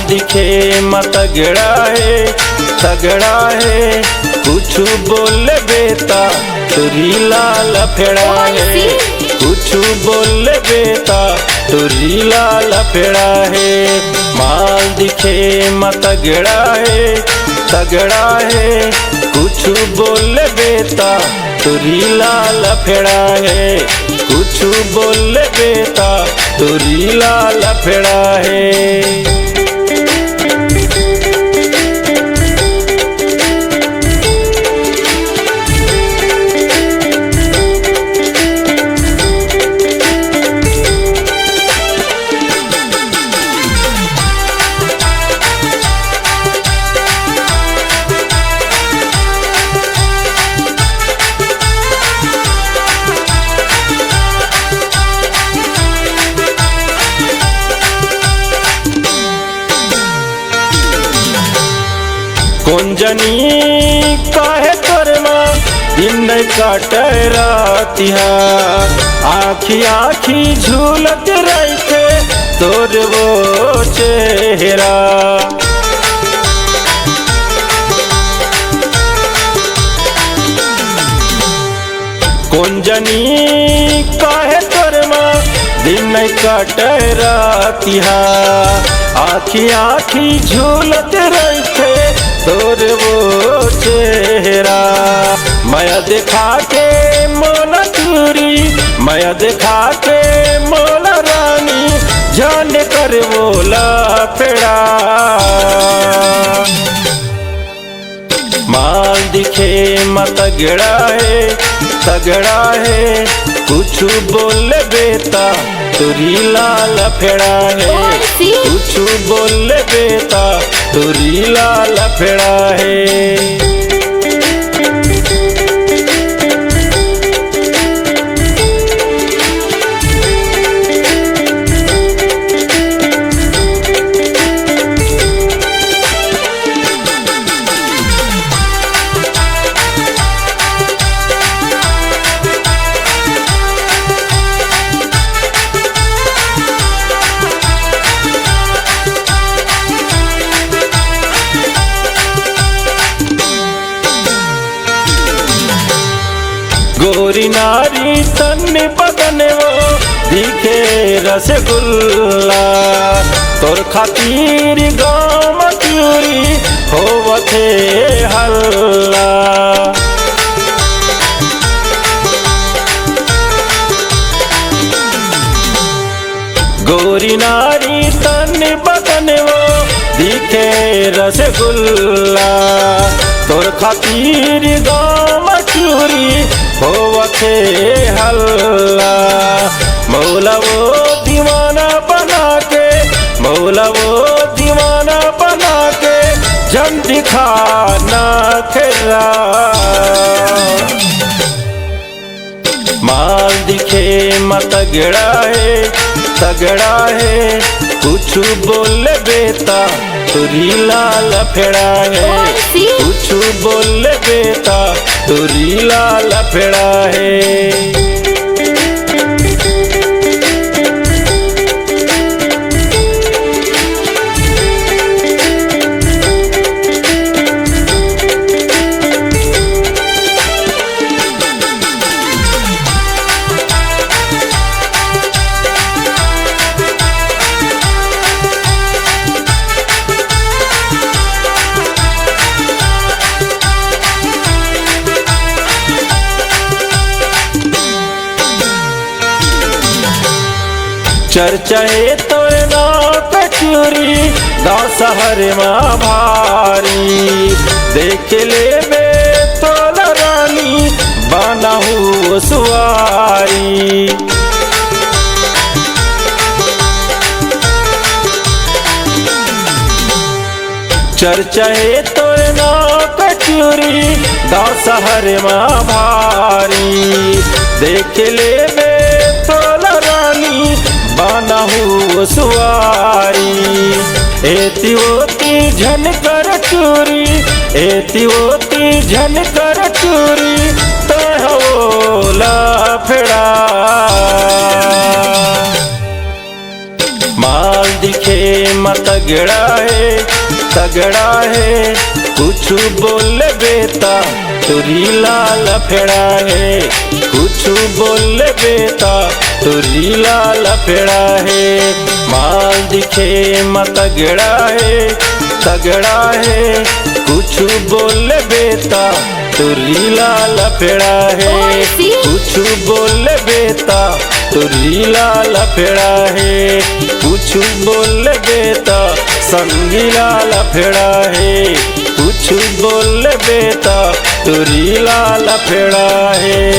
दिखे म तगड़ा है कुछ बोल बेता तुरी लाल फेड़ा है, कुछ बोल बेता तुरी लाल फेड़ा है। माल दिखे म तगड़ा है कुछ बोल बेता तुरी लाल फेड़ा है, कुछ बोल बेता तुरी लाल फेड़ा है। कौन जनी काहे तोरमा दिन काट रातिहा, आखी झूलत रखे तोर वो चेहरा। कौन जनी काहे तोरमा दिन काट रातिहा, आखी झूलत रखे तोर वो चेहरा। माया देखा के मोला चूरी, माया देखा के मोला रानी, जान कर बोला फेड़ा। माल दिखे म तगड़ा है कुछ बोल बेता तुरी लाल फेड़ा है, कुछ बोल बेता तुरी लाल फेड़ा है। गोरी नारी तन बदन वो दिखे रसगुल्ला, तोर खातिर गाँव मजूरी होवथे हल्ला। गोरी नारी तन बदन वो दिखे रसगुल्ला, तोर खातिर गाँव मजूरी होवथे हल्ला। मौला वो दीवाना बना के, मौला वो दीवाना बना के जन दिखाना तेरा। माल दिखे म तगड़ा है कुछ बोल बेता तुरी लाल फेड़ा है, कुछ बोल बेता तुरी लाल फेड़ा है। चर्चा है तोर नाव कचूरी गाँव शहर में भारी, देख ले बे तोल रानी बनाहू सुवारी। चर्चा है तोर नाव कचूरी गाँव शहर में भारी, देख ले बे तोल रानी बनाहू सुवारी। एती ओती झनकर चूरी, एती ओती झनकर चूरी तह ओला फेड़ा। माल दिखे मत तगड़ा है कुछ बोल बेता तुरी लाल फेड़ा है कुछ बोल बेता तुरी लाल फेड़ा है माल दिखे मत तगड़ा है कुछ बोल बेता तुरी लाल फेड़ा है कुछ बोल बेता तुरी लाल फेड़ा है कुछ बोल बेता संगी लाल फेड़ा है कुछ बोल बेता तुरी लाल फेड़ा है।